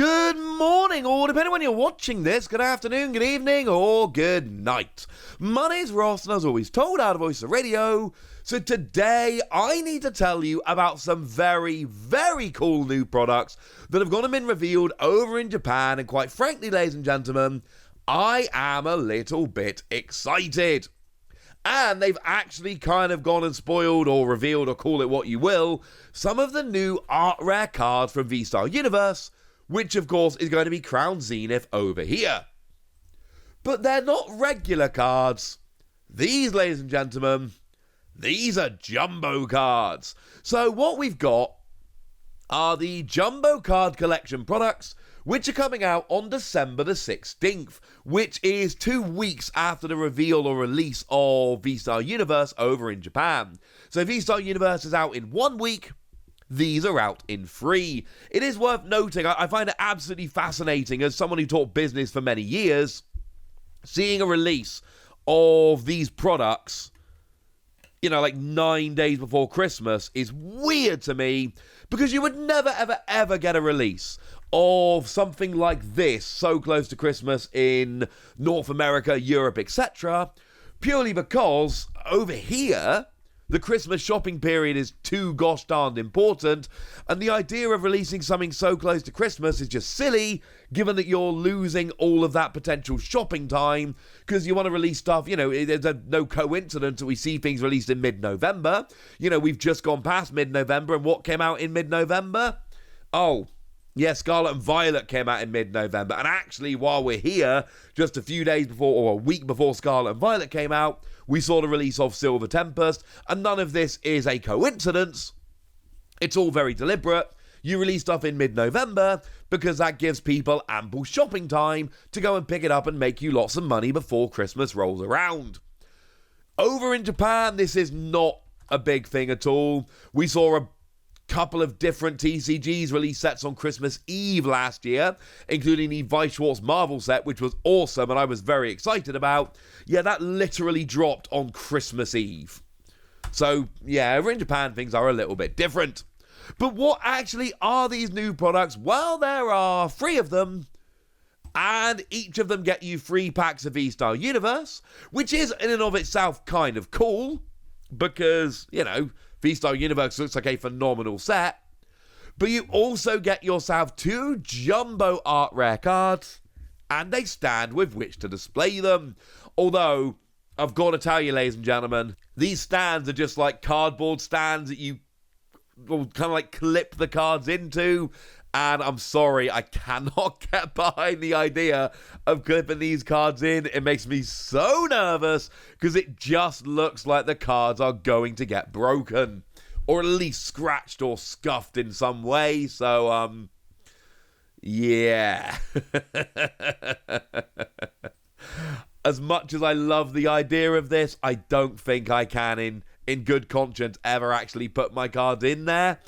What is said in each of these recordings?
Good morning, or depending on when you're watching this, good afternoon, good evening, or good night. My name's Ross, and as always, told out of Voice of Radio. So today, I need to tell you about some very, very cool new products that have gone and been revealed over in Japan, and quite frankly, ladies and gentlemen, I am a little bit excited. And they've actually kind of gone and spoiled or revealed, or call it what you will, some of the new art rare cards from VSTAR Universe, which of course is going to be Crown Zenith over here. But they're not regular cards. These, ladies and gentlemen, these are jumbo cards. So what we've got are the Jumbo Card Collection products, which are coming out on December the 16th, which is 2 weeks after the reveal or release of VSTAR Universe over in Japan. So VSTAR Universe is out in 1 week. These are out in 3. It is worth noting, I find it absolutely fascinating as someone who taught business for many years, seeing a release of these products, like 9 days before Christmas is weird to me, because you would never, ever, ever get a release of something like this so close to Christmas in North America, Europe, etc., purely because over here, the Christmas shopping period is too gosh darned important, and the idea of releasing something so close to Christmas is just silly, given that you're losing all of that potential shopping time, because you want to release stuff, there's no coincidence that we see things released in mid-November. We've just gone past mid-November, and what came out in mid-November? Oh, yeah, Scarlet and Violet came out in mid-November, and actually, while we're here, just a few days before, or a week before Scarlet and Violet came out, we saw the release of Silver Tempest, and none of this is a coincidence. It's all very deliberate. You release stuff in mid-November because that gives people ample shopping time to go and pick it up and make you lots of money before Christmas rolls around. Over in Japan, this is not a big thing at all. We saw a couple of different TCGs release sets on Christmas Eve last year, including the Vice Schwartz Marvel set, which was awesome and I was very excited about. Yeah, that literally dropped on Christmas Eve. So, yeah, over in Japan, things are a little bit different. But what actually are these new products? Well, there are 3 of them, and each of them get you 3 packs of VSTAR Universe, which is in and of itself kind of cool, because, VSTAR Universe looks like a phenomenal set. But you also get yourself 2 jumbo art rare cards, and a stand with which to display them. Although, I've got to tell you, ladies and gentlemen, these stands are just like cardboard stands that you will kind of like clip the cards into. And I'm sorry, I cannot get behind the idea of clipping these cards in. It makes me so nervous because it just looks like the cards are going to get broken, or at least scratched or scuffed in some way. So, yeah. As much as I love the idea of this, I don't think I can, in good conscience, ever actually put my cards in there,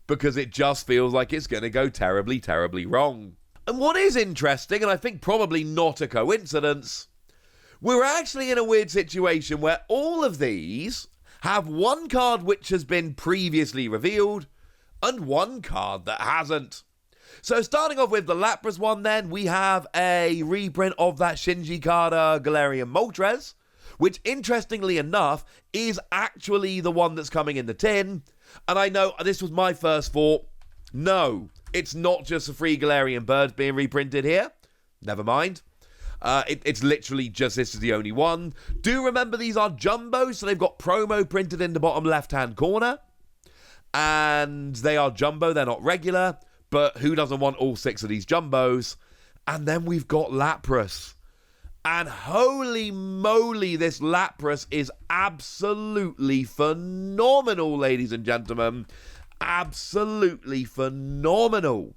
because it just feels like it's going to go terribly, terribly wrong. And what is interesting, and I think probably not a coincidence, we're actually in a weird situation where all of these have 1 card which has been previously revealed, and 1 card that hasn't. So starting off with the Lapras one then, we have a reprint of that Shinji Kata Galarian Moltres, which interestingly enough is actually the one that's coming in the tin. And I know this was my first thought. No, it's not just the 3 Galarian birds being reprinted here. Never mind. It's literally just this is the only one. Do remember these are jumbo, so they've got promo printed in the bottom left-hand corner. And they are jumbo, they're not regular. But who doesn't want all 6 of these jumbos? And then we've got Lapras. And holy moly, this Lapras is absolutely phenomenal, ladies and gentlemen. Absolutely phenomenal.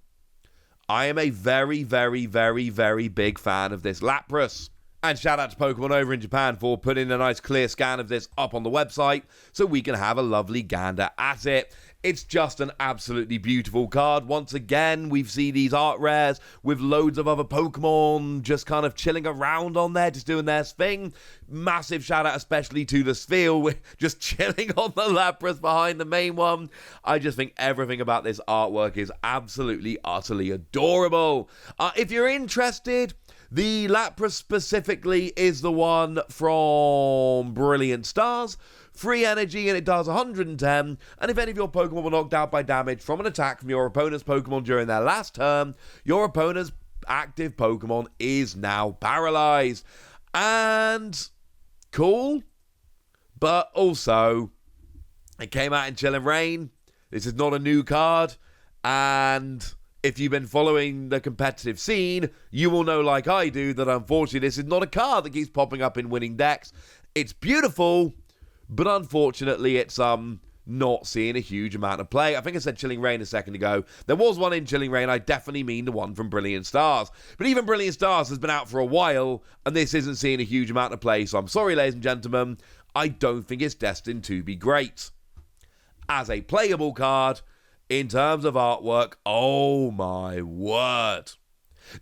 I am a very, very, very, very big fan of this Lapras. And shout out to Pokémon over in Japan for putting a nice clear scan of this up on the website so we can have a lovely gander at it. It's just an absolutely beautiful card. Once again, we've seen these art rares with loads of other Pokemon just kind of chilling around on there, just doing their thing. Massive shout out especially to the Sphere, just chilling on the Lapras behind the main one. I just think everything about this artwork is absolutely, utterly adorable. If you're interested, the Lapras specifically is the one from Brilliant Stars. Free energy, and it does 110, and if any of your Pokemon were knocked out by damage from an attack from your opponent's Pokemon during their last turn, your opponent's active Pokemon is now paralyzed. And cool, but also, it came out in Chill and Rain. This is not a new card, and if you've been following the competitive scene, you will know, like I do, that unfortunately this is not a card that keeps popping up in winning decks. It's beautiful, but unfortunately, it's not seeing a huge amount of play. I think I said Chilling Rain a second ago. There was one in Chilling Rain. I definitely mean the one from Brilliant Stars. But even Brilliant Stars has been out for a while, and this isn't seeing a huge amount of play. So I'm sorry, ladies and gentlemen. I don't think it's destined to be great. As a playable card, in terms of artwork, oh my word.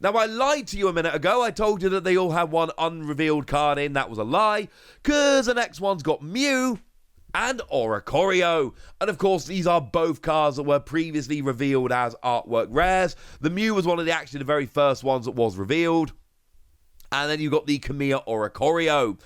Now, I lied to you a minute ago. I told you that they all had one unrevealed card in. That was a lie, because the next one's got Mew and Oricorio. And, of course, these are both cards that were previously revealed as artwork rares. The Mew was one of the very first ones that was revealed. And then you got the Kamiya Oricorio.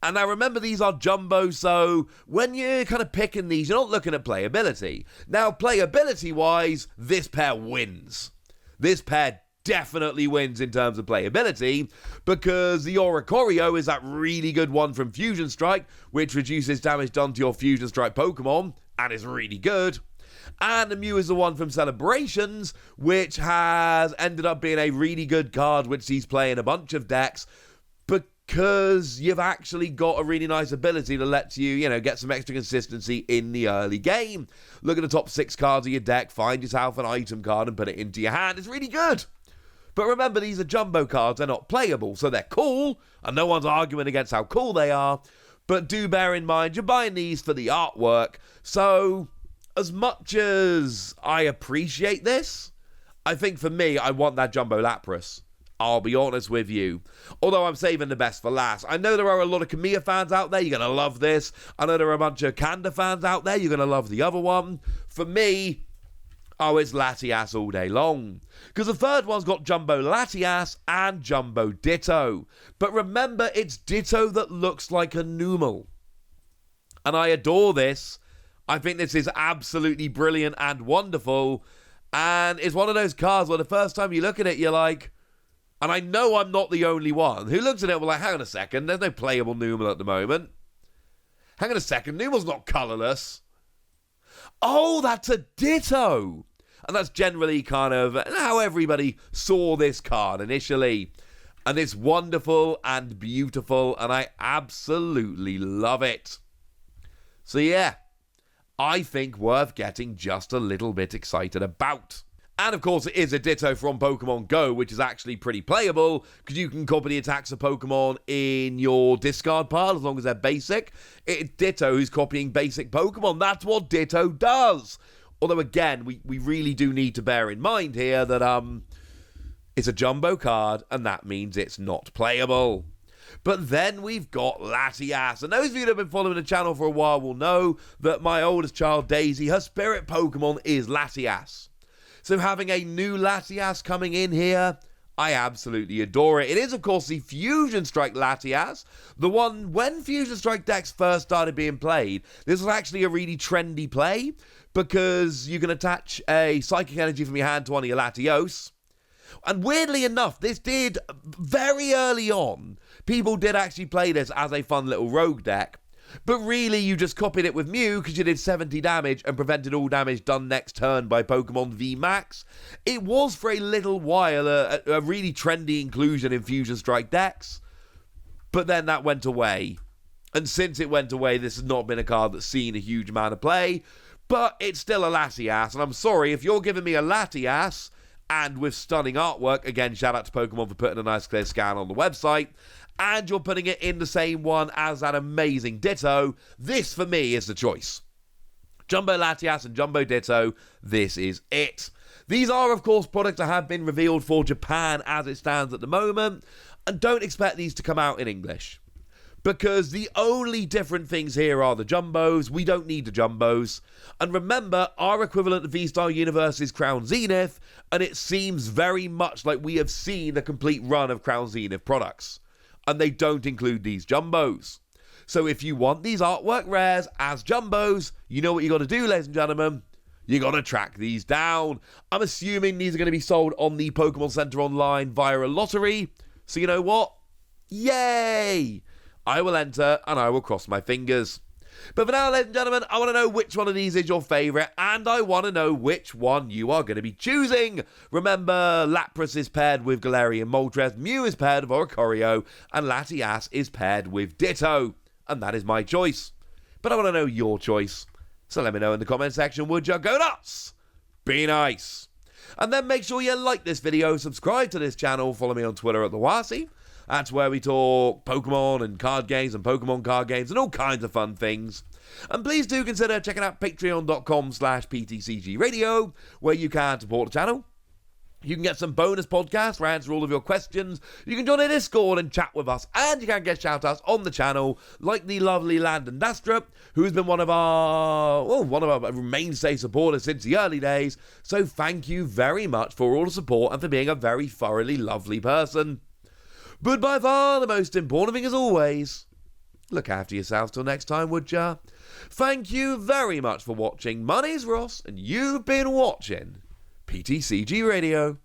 And now, remember, these are jumbo, so when you're kind of picking these, you're not looking at playability. Now, playability-wise, this pair wins. This pair definitely wins in terms of playability, because the Oricorio is that really good one from Fusion Strike, which reduces damage done to your Fusion Strike Pokemon, and is really good. And the Mew is the one from Celebrations, which has ended up being a really good card, which sees play in a bunch of decks, because you've actually got a really nice ability that lets you, get some extra consistency in the early game. Look at the top 6 cards of your deck, find yourself an item card and put it into your hand. It's really good. But remember, these are jumbo cards. They're not playable, so they're cool, and no one's arguing against how cool they are. But do bear in mind, you're buying these for the artwork. So, as much as I appreciate this, I think for me, I want that Jumbo Lapras. I'll be honest with you. Although I'm saving the best for last. I know there are a lot of Kamiya fans out there. You're going to love this. I know there are a bunch of Kanda fans out there. You're going to love the other one. For me, it's Latias all day long. Because the third one's got Jumbo Latias and Jumbo Ditto. But remember, it's Ditto that looks like a Numel. And I adore this. I think this is absolutely brilliant and wonderful. And it's one of those cards where the first time you look at it, you're like, and I know I'm not the only one who looks at it and like, hang on a second, there's no playable Numel at the moment. Hang on a second, Numel's not colourless. Oh, that's a Ditto. And that's generally kind of how everybody saw this card initially. And it's wonderful and beautiful, and I absolutely love it. So yeah, I think worth getting just a little bit excited about. And of course, it is a Ditto from Pokemon Go, which is actually pretty playable, because you can copy the attacks of Pokemon in your discard pile, as long as they're basic. It's Ditto who's copying basic Pokemon. That's what Ditto does. Although, again, we really do need to bear in mind here that it's a jumbo card, and that means it's not playable. But then we've got Latias. And those of you that have been following the channel for a while will know that my oldest child, Daisy, her spirit Pokemon is Latias. So having a new Latias coming in here, I absolutely adore it. It is, of course, the Fusion Strike Latias. The one, when Fusion Strike decks first started being played, this was actually a really trendy play, because you can attach a Psychic Energy from your hand to one of your Latios. And weirdly enough, this did, very early on, people did actually play this as a fun little rogue deck. But really, you just copied it with Mew because you did 70 damage and prevented all damage done next turn by Pokemon V Max. It was for a little while a really trendy inclusion in Fusion Strike decks, but then that went away. And since it went away, this has not been a card that's seen a huge amount of play, but it's still a Latias, and I'm sorry, if you're giving me a Latias, and with stunning artwork, again, shout out to Pokemon for putting a nice clear scan on the website, and you're putting it in the same one as that amazing Ditto, this for me is the choice. Jumbo Latias and Jumbo Ditto, this is it. These are, of course, products that have been revealed for Japan as it stands at the moment, and don't expect these to come out in English. Because the only different things here are the Jumbos. We don't need the Jumbos. And remember, our equivalent of VSTAR Universe is Crown Zenith, and it seems very much like we have seen the complete run of Crown Zenith products. And they don't include these Jumbos. So if you want these artwork rares as Jumbos, you know what you got to do, ladies and gentlemen. You got to track these down. I'm assuming these are going to be sold on the Pokemon Center Online via a lottery. So you know what? Yay! I will enter and I will cross my fingers. But for now, ladies and gentlemen, I want to know which one of these is your favourite, and I want to know which one you are going to be choosing. Remember, Lapras is paired with Galarian Moltres, Mew is paired with Oricorio, and Latias is paired with Ditto. And that is my choice. But I want to know your choice. So let me know in the comment section, would you? Go nuts! Be nice! And then make sure you like this video, subscribe to this channel, follow me on Twitter at the Wasi. That's where we talk Pokemon and card games and Pokemon card games and all kinds of fun things. And please do consider checking out patreon.com/PTCG Radio, where you can support the channel. You can get some bonus podcasts where I answer all of your questions. You can join a Discord and chat with us. And you can get shout-outs on the channel, like the lovely Landon Dastrup, who has been one of our mainstay supporters since the early days. So thank you very much for all the support and for being a very thoroughly lovely person. But by far the most important thing as always, look after yourselves till next time, would ya? Thank you very much for watching. My name's Ross, and you've been watching PTCG Radio.